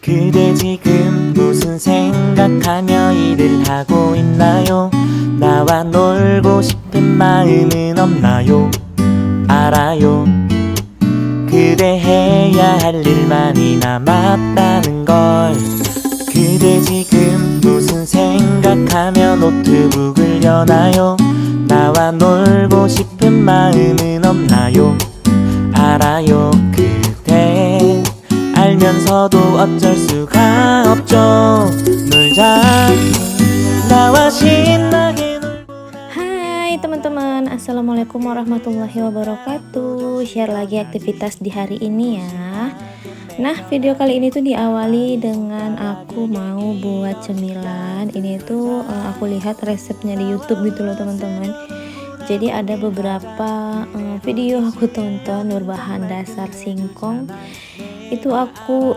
그대 지금 무슨 생각하며 일을 하고 있나요? 나와 놀고 싶은 마음은 없나요? 알아요. 그대 해야 할 일 많이 남았다는 걸. 그대 지금 무슨 생각하며 노트북을 여나요? 나와 놀고 싶은 마음은 없나요? 알아요. 그대 알면서도 어쩔 수가 없죠. 놀자 나와 신나게 놀고. Hai teman-teman, assalamualaikum warahmatullahi wabarakatuh. Share lagi aktivitas di hari ini ya. Nah, video kali ini tuh diawali dengan aku mau buat cemilan. Ini tuh aku lihat resepnya di YouTube gitu loh teman-teman. Jadi ada beberapa video aku tonton berbahan dasar singkong. Itu aku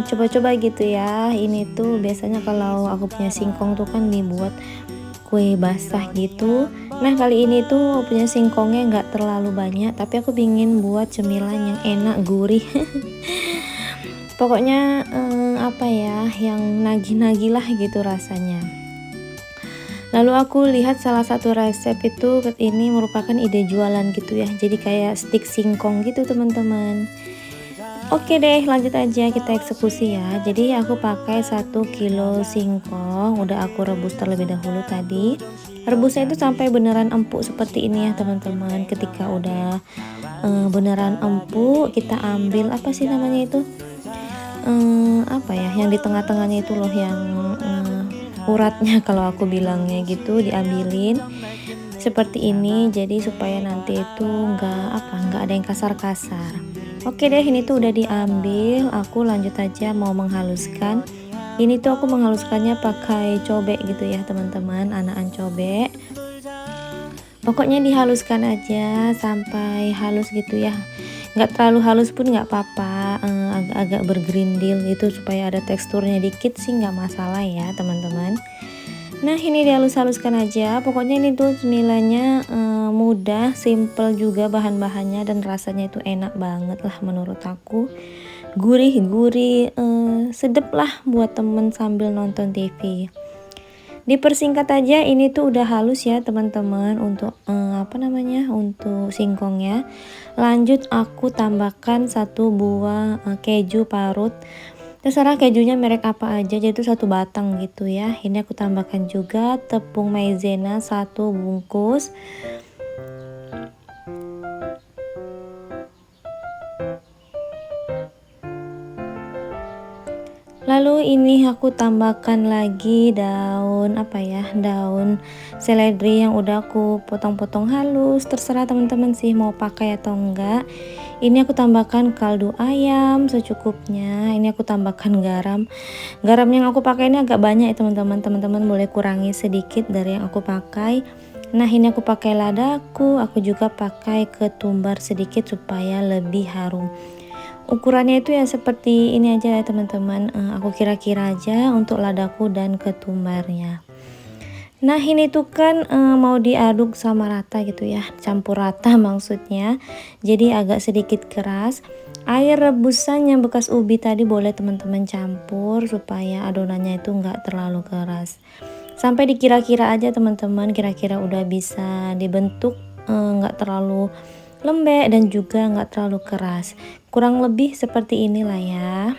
coba-coba gitu ya. Ini tuh biasanya kalau aku punya singkong tuh kan dibuat kue basah gitu. Nah, kali ini tuh punya singkongnya nggak terlalu banyak, tapi aku pingin buat cemilan yang enak, gurih. Pokoknya apa ya, yang nagih-nagih lah gitu rasanya. Lalu aku lihat salah satu resep itu, ini merupakan ide jualan gitu ya, jadi kayak stik singkong gitu teman-teman. Oke deh, lanjut aja kita eksekusi ya. Jadi aku pakai 1 kilo singkong, udah aku rebus terlebih dahulu tadi. Rebusnya itu sampai beneran empuk seperti ini ya teman-teman. Ketika udah beneran empuk, kita ambil apa sih namanya itu, apa ya, yang di tengah-tengahnya itu loh, yang uratnya kalau aku bilangnya gitu, diambilin seperti ini. Jadi supaya nanti itu nggak ada yang kasar-kasar. Oke deh, ini tuh udah diambil. Aku lanjut aja mau menghaluskan. Ini tuh aku menghaluskannya pakai cobek gitu ya teman-teman, anakan cobek. Pokoknya dihaluskan aja sampai halus gitu ya. Nggak terlalu halus pun nggak apa-apa, agak-agak bergerindil gitu supaya ada teksturnya dikit sih, nggak masalah ya teman-teman. Nah, ini dihalus-haluskan aja. Pokoknya ini tuh cemilannya mudah, simple juga bahan-bahannya, dan rasanya itu enak banget lah menurut aku. Gurih-gurih, sedep lah buat temen sambil nonton TV. Dipersingkat aja, ini tuh udah halus ya teman-teman untuk untuk singkongnya. Lanjut aku tambahkan 1 buah keju parut. Terserah kejunya merek apa aja, jadi itu 1 batang gitu ya. Ini aku tambahkan juga tepung maizena 1 bungkus. Lalu ini aku tambahkan lagi daun daun seledri yang udah aku potong-potong halus. Terserah teman-teman sih mau pakai atau enggak. Ini aku tambahkan kaldu ayam secukupnya. Ini aku tambahkan garam. Garam yang aku pakai ini agak banyak ya teman-teman. Teman-teman boleh kurangi sedikit dari yang aku pakai. Nah, ini aku pakai ladaku. Aku juga pakai ketumbar sedikit supaya lebih harum. Ukurannya itu ya seperti ini aja ya teman-teman. Aku kira-kira aja untuk ladaku dan ketumbarnya. Nah, ini tuh kan mau diaduk sama rata gitu ya, campur rata maksudnya. Jadi agak sedikit keras. Air rebusan yang bekas ubi tadi boleh teman-teman campur supaya adonannya itu nggak terlalu keras. Sampai dikira-kira aja teman-teman, kira-kira udah bisa dibentuk, nggak terlalu lembek dan juga nggak terlalu keras. Kurang lebih seperti inilah ya.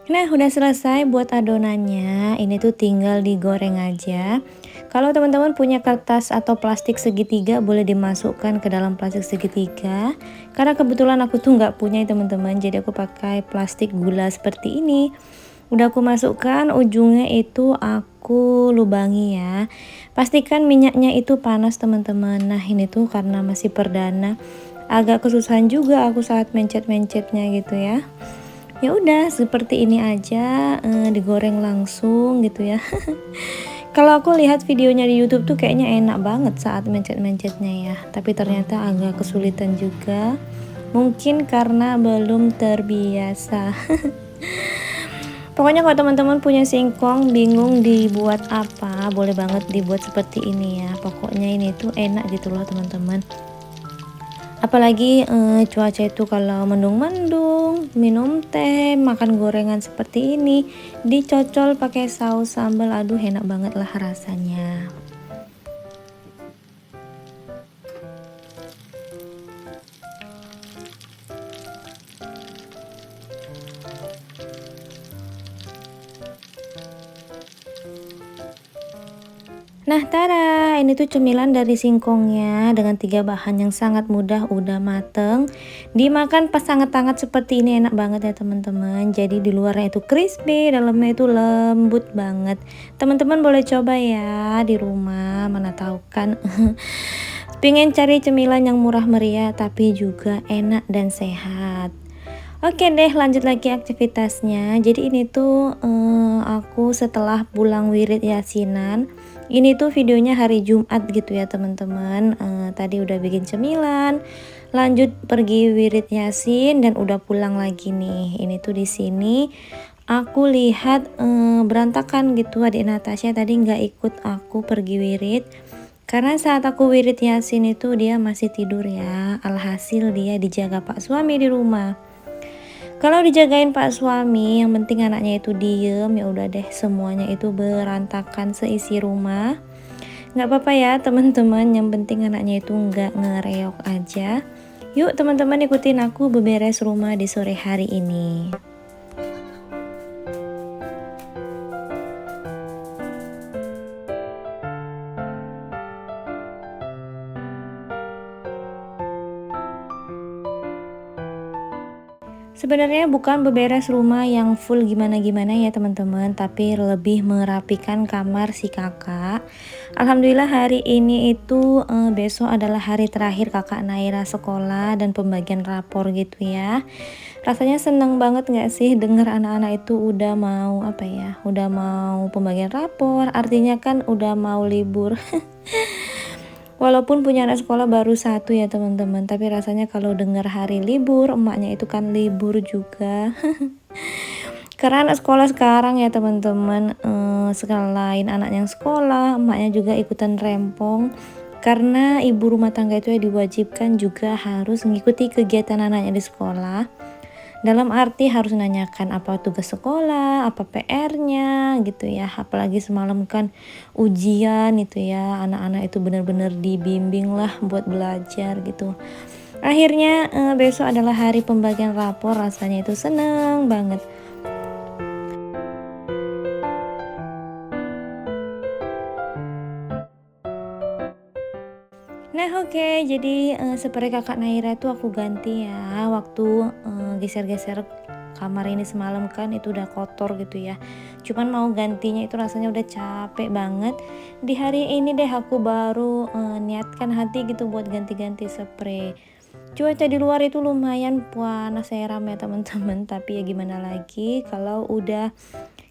Nah, udah selesai buat adonannya. Ini tuh tinggal digoreng aja. Kalau teman-teman punya kertas atau plastik segitiga, boleh dimasukkan ke dalam plastik segitiga. Karena kebetulan aku tuh nggak punya teman-teman, jadi aku pakai plastik gula seperti ini. Udah aku masukkan, ujungnya itu aku lubangi ya. Pastikan minyaknya itu panas teman-teman. Nah, ini tuh karena masih perdana, agak kesusahan juga aku saat mencet-mencetnya gitu ya. Ya udah seperti ini aja, digoreng langsung gitu ya. Kalau aku lihat videonya di YouTube tuh kayaknya enak banget saat mencet-mencetnya ya. Tapi ternyata agak kesulitan juga. Mungkin karena belum terbiasa. Pokoknya kalau teman-teman punya singkong bingung dibuat apa, boleh banget dibuat seperti ini ya. Pokoknya ini tuh enak gitu loh teman-teman. Apalagi cuaca itu kalau mendung-mendung, minum teh, makan gorengan seperti ini, dicocol pakai saus sambal, aduh enak banget lah rasanya. Nah, tara, ini tuh cemilan dari singkongnya dengan 3 bahan yang sangat mudah udah mateng. Dimakan pas hangat-hangat seperti ini enak banget ya teman-teman. Jadi di luarnya itu crispy, dalamnya itu lembut banget. Teman-teman boleh coba ya di rumah, mana tahu kan. Pengen cari cemilan yang murah meriah tapi juga enak dan sehat. Oke deh, lanjut lagi aktivitasnya. Jadi ini tuh aku setelah pulang wirid yasinan. Ini tuh videonya hari Jumat gitu ya teman-teman. Tadi udah bikin cemilan, lanjut pergi wirid yasin dan udah pulang lagi nih. Ini tuh di sini aku lihat berantakan gitu. Adik Natasha tadi nggak ikut aku pergi wirid. Karena saat aku wirid yasin itu dia masih tidur ya. Alhasil dia dijaga Pak suami di rumah. Kalau dijagain Pak suami, yang penting anaknya itu diem, ya udah deh semuanya itu berantakan seisi rumah. Nggak apa-apa ya teman-teman, yang penting anaknya itu nggak ngereok aja. Yuk teman-teman ikutin aku beberes rumah di sore hari ini. Sebenarnya bukan beberes rumah yang full gimana-gimana ya teman-teman, tapi lebih merapikan kamar si kakak. Alhamdulillah hari ini itu besok adalah hari terakhir kakak Naira sekolah dan pembagian rapor gitu ya. Rasanya seneng banget gak sih dengar anak-anak itu udah mau udah mau pembagian rapor, artinya kan udah mau libur. Walaupun punya anak sekolah baru 1 ya teman-teman, tapi rasanya kalau dengar hari libur, emaknya itu kan libur juga. Karena anak sekolah sekarang ya teman-teman, selain anak yang sekolah, emaknya juga ikutan rempong. Karena ibu rumah tangga itu ya diwajibkan juga harus mengikuti kegiatan anaknya di sekolah. Dalam arti harus nanyakan apa tugas sekolah, apa PR-nya gitu ya. Apalagi semalam kan ujian itu ya. Anak-anak itu benar-benar dibimbing lah buat belajar gitu. Akhirnya besok adalah hari pembagian rapor, rasanya itu seneng banget. Nah oke, jadi spray kakak Naira itu aku ganti ya. Waktu geser-geser kamar ini semalam kan itu udah kotor gitu ya. Cuman mau gantinya itu rasanya udah capek banget. Di hari ini deh aku baru niatkan hati gitu buat ganti-ganti spray. Cuaca di luar itu lumayan panas seram ya teman-teman. Tapi ya gimana lagi kalau udah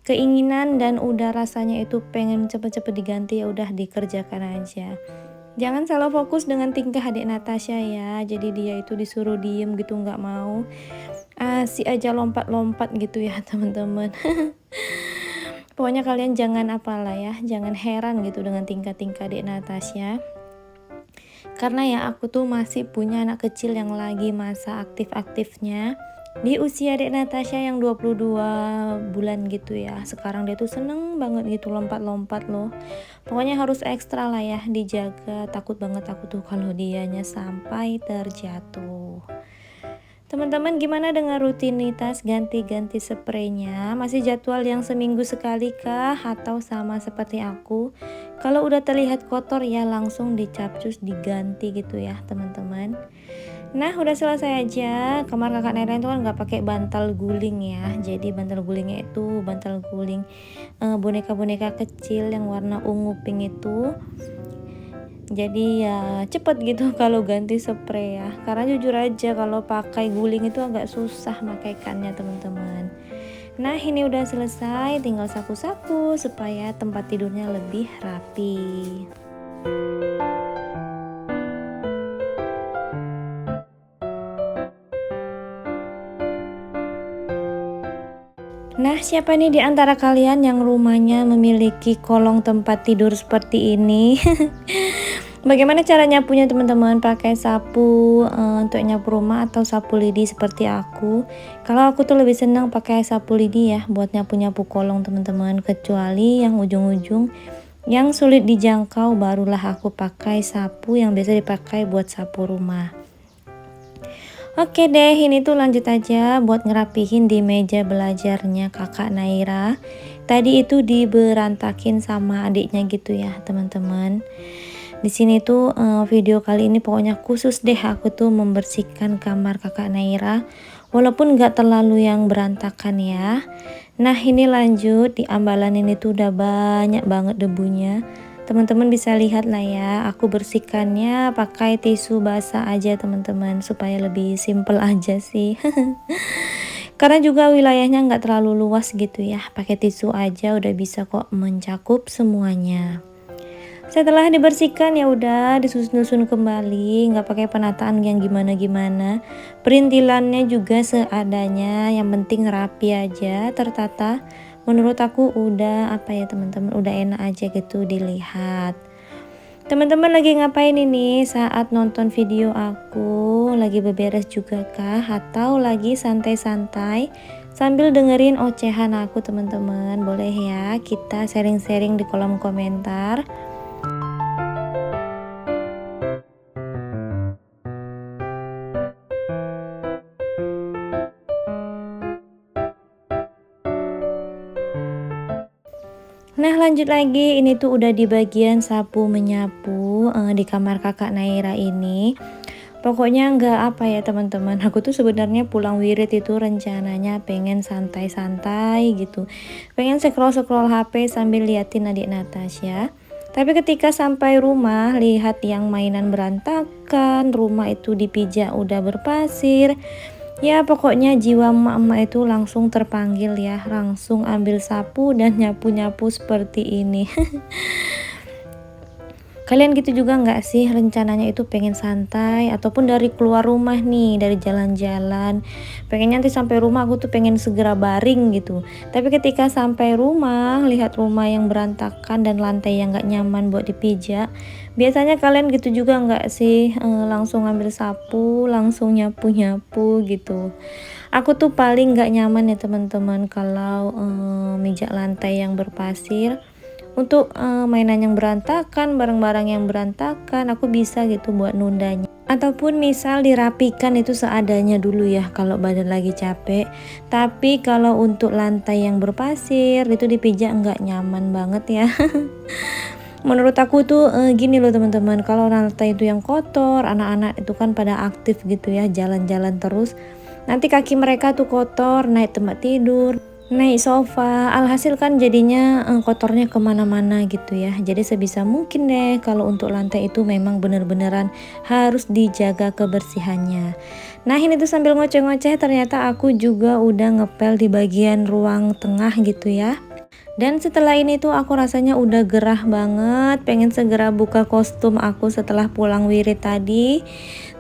keinginan dan udah rasanya itu pengen cepet-cepet diganti, ya udah dikerjakan aja. Jangan salah fokus dengan tingkah adik Natasha ya. Jadi dia itu disuruh diem gitu nggak mau. Asik aja lompat-lompat gitu ya teman-teman. Pokoknya kalian jangan apalah ya, jangan heran gitu dengan tingkah-tingkah adik Natasha. Karena ya aku tuh masih punya anak kecil yang lagi masa aktif-aktifnya. Di usia adik Natasha yang 22 bulan gitu ya. Sekarang dia tuh seneng banget gitu lompat-lompat loh. Pokoknya harus ekstra lah ya dijaga. Takut banget aku tuh kalau dianya sampai terjatuh. Teman-teman gimana dengan rutinitas ganti-ganti spraynya? Masih jadwal yang seminggu sekali kah? Atau sama seperti aku? Kalau udah terlihat kotor ya langsung dicapcus diganti gitu ya teman-teman. Nah udah selesai aja. Kamar kakak Naira itu kan nggak pakai bantal guling ya. Jadi bantal gulingnya itu bantal guling boneka-boneka kecil yang warna ungu pink itu. Jadi ya cepet gitu kalau ganti spray ya. Karena jujur aja kalau pakai guling itu agak susah makaikannya teman-teman. Nah ini udah selesai, tinggal sapu-sapu supaya tempat tidurnya lebih rapi. Nah, siapa nih di antara kalian yang rumahnya memiliki kolong tempat tidur seperti ini? Bagaimana cara nyapunya teman-teman? Pakai sapu untuk nyapu rumah atau sapu lidi seperti aku? Kalau aku tuh lebih senang pakai sapu lidi ya buat nyapu-nyapu kolong teman-teman. Kecuali yang ujung-ujung yang sulit dijangkau barulah aku pakai sapu yang biasa dipakai buat sapu rumah. Oke deh, ini tuh lanjut aja buat ngerapihin di meja belajarnya kakak Naira. Tadi itu diberantakin sama adiknya gitu ya teman-teman. Di sini tuh video kali ini pokoknya khusus deh aku tuh membersihkan kamar kakak Naira, walaupun nggak terlalu yang berantakan ya. Nah ini lanjut di ambalan ini tuh udah banyak banget debunya. Teman-teman bisa lihat lah ya, aku bersihkannya pakai tisu basah aja teman-teman supaya lebih simple aja sih. Karena juga wilayahnya nggak terlalu luas gitu ya, pakai tisu aja udah bisa kok mencakup semuanya. Setelah dibersihkan ya udah disusun-susun kembali, nggak pakai penataan yang gimana-gimana. Perintilannya juga seadanya, yang penting rapi aja, tertata. Menurut aku udah apa ya teman-teman, udah enak aja gitu dilihat. Teman-teman lagi ngapain ini saat nonton video aku? Lagi beberes juga kah? Atau lagi santai-santai sambil dengerin ocehan aku teman-teman? Boleh ya kita sharing-sharing di kolom komentar. Nah lanjut lagi, ini tuh udah di bagian sapu menyapu di kamar kakak Naira ini. Pokoknya nggak apa ya teman-teman, aku tuh sebenarnya pulang wirid itu rencananya pengen santai-santai gitu, pengen scroll-scroll HP sambil liatin adik Natasha. Tapi ketika sampai rumah lihat yang mainan berantakan, rumah itu dipijak udah berpasir. Ya pokoknya jiwa emak-emak itu langsung terpanggil ya, langsung ambil sapu dan nyapu-nyapu seperti ini. Kalian gitu juga nggak sih rencananya itu pengen santai ataupun dari keluar rumah nih, dari jalan-jalan pengen nanti sampai rumah aku tuh pengen segera baring gitu, tapi ketika sampai rumah lihat rumah yang berantakan dan lantai yang nggak nyaman buat dipijak. Biasanya kalian gitu juga nggak sih, langsung ambil sapu langsung nyapu-nyapu gitu. Aku tuh paling nggak nyaman ya teman-teman kalau mijak lantai yang berpasir. Untuk mainan yang berantakan, barang-barang yang berantakan, aku bisa gitu buat nundanya. Ataupun misal dirapikan itu seadanya dulu ya kalau badan lagi capek. Tapi kalau untuk lantai yang berpasir itu dipijak nggak nyaman banget ya. Menurut aku tuh gini loh teman-teman, kalau lantai itu yang kotor, anak-anak itu kan pada aktif gitu ya, jalan-jalan terus. Nanti kaki mereka tuh kotor, naik tempat tidur, naik sofa, alhasil kan jadinya kotornya kemana-mana gitu ya. Jadi sebisa mungkin deh kalau untuk lantai itu memang bener-beneran harus dijaga kebersihannya. Nah ini tuh sambil ngoceh-ngoceh ternyata aku juga udah ngepel di bagian ruang tengah gitu ya. Dan setelah ini tuh aku rasanya udah gerah banget, pengen segera buka kostum aku setelah pulang wirid tadi.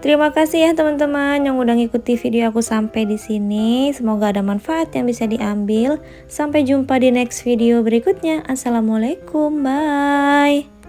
Terima kasih ya teman-teman yang udah ngikuti video aku sampai di sini. Semoga ada manfaat yang bisa diambil. Sampai jumpa di next video berikutnya. Assalamualaikum, bye.